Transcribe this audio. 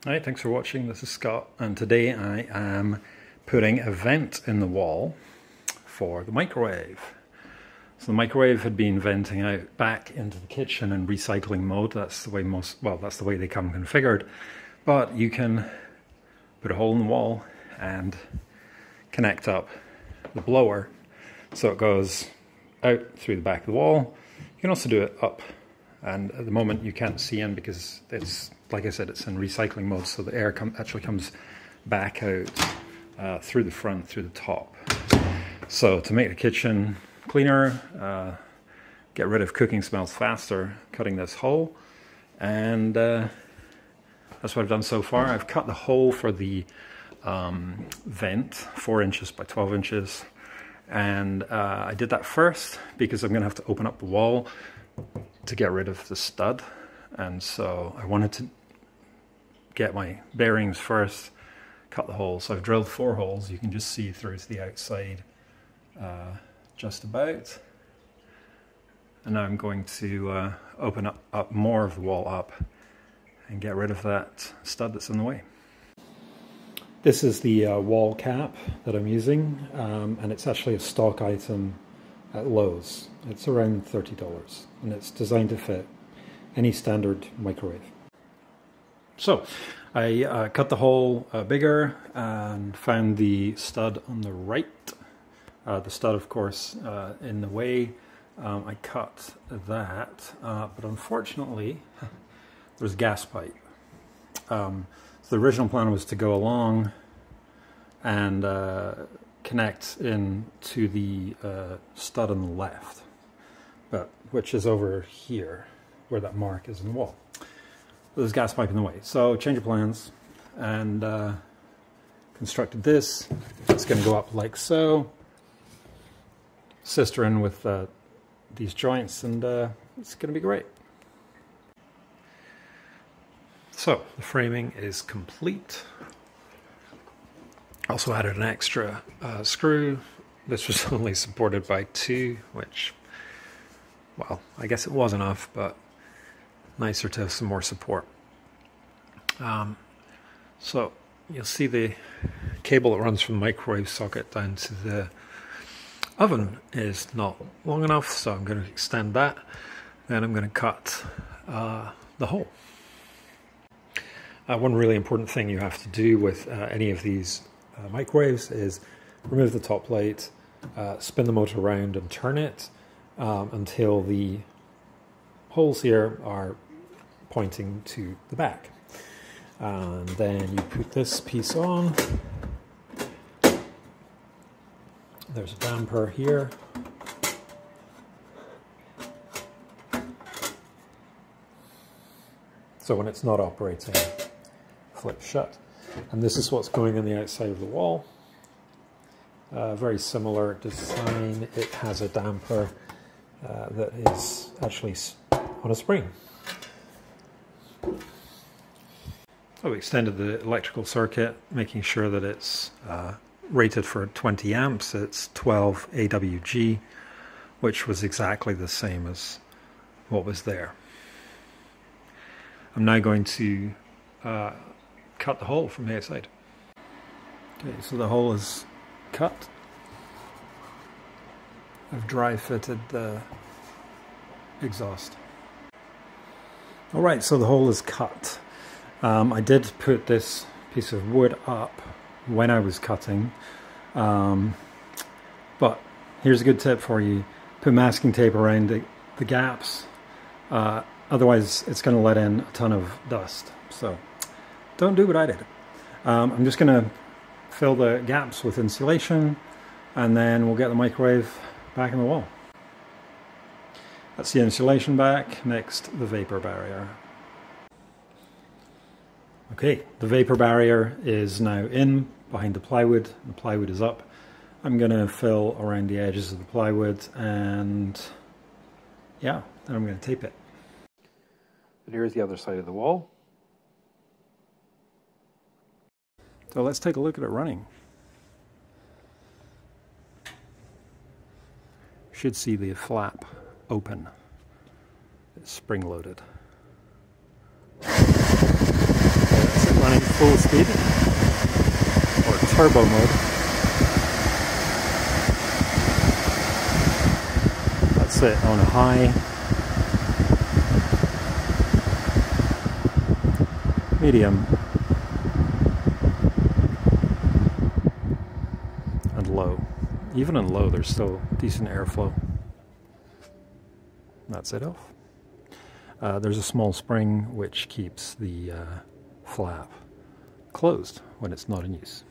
Hi, thanks for watching. This is Scott, and today I am putting a vent in the wall for the microwave. So the microwave had been venting out back into the kitchen in recycling mode. That's the way that's the way they come configured. But you can put a hole in the wall and connect up the blower so it goes out through the back of the wall. You can also do it up, and at the moment you can't see in because it's, like I said, it's in recycling mode, so the air actually comes back out through the front, through the top. So to make the kitchen cleaner, get rid of cooking smells faster, cutting this hole, and that's what I've done so far. I've cut the hole for the vent 4 inches by 12 inches, and I did that first because I'm going to have to open up the wall to get rid of the stud, and so I wanted to get my bearings first, cut the hole. So I've drilled 4 holes. You can just see through to the outside just about, and now I'm going to open up more of the wall up and get rid of that stud that's in the way. This is the wall cap that I'm using, and it's actually a stock item at Lowe's. It's around $30, and it's designed to fit any standard microwave. So I cut the hole bigger and found the stud on the right. The stud, of course, in the way. I cut that, but unfortunately there's a gas pipe. So the original plan was to go along and connect in to the stud on the left, but which is over here where that mark is in the wall. There's a gas pipe in the way, so change of plans and constructed this. It's going to go up like so, sister in with these joints, and it's going to be great. So the framing is complete. Also added an extra screw. This was only supported by 2, which, well, I guess it was enough, but nicer to have some more support. So you'll see the cable that runs from the microwave socket down to the oven is not long enough, so I'm going to extend that. Then I'm going to cut the hole. One really important thing you have to do with any of these microwaves is remove the top plate, spin the motor around and turn it until the holes here are pointing to the back. And then you put this piece on. There's a damper here. So when it's not operating, flip shut. And this is what's going on the outside of the wall. Very similar design. It has a damper that is actually on a spring. So we extended the electrical circuit, making sure that it's rated for 20 amps. It's 12 AWG, which was exactly the same as what was there. I'm now going to cut the hole from the outside. Okay, so the hole is cut. I've dry fitted the exhaust. Alright, so the hole is cut. I did put this piece of wood up when I was cutting, but here's a good tip for you. Put masking tape around the gaps, otherwise it's going to let in a ton of dust. So don't do what I did. I'm just going to fill the gaps with insulation, and then we'll get the microwave back in the wall. That's the insulation back. Next, the vapor barrier. Okay, the vapor barrier is now in behind the plywood. The plywood is up. I'm going to fill around the edges of the plywood, and yeah, then I'm going to tape it. And here's the other side of the wall. So let's take a look at it running. Should see the flap open. It's spring loaded. That's it running. full speed or turbo mode. That's it on a high, medium, and low. Even in low, there's still decent airflow. That's it off. There's a small spring which keeps the flap closed when it's not in use.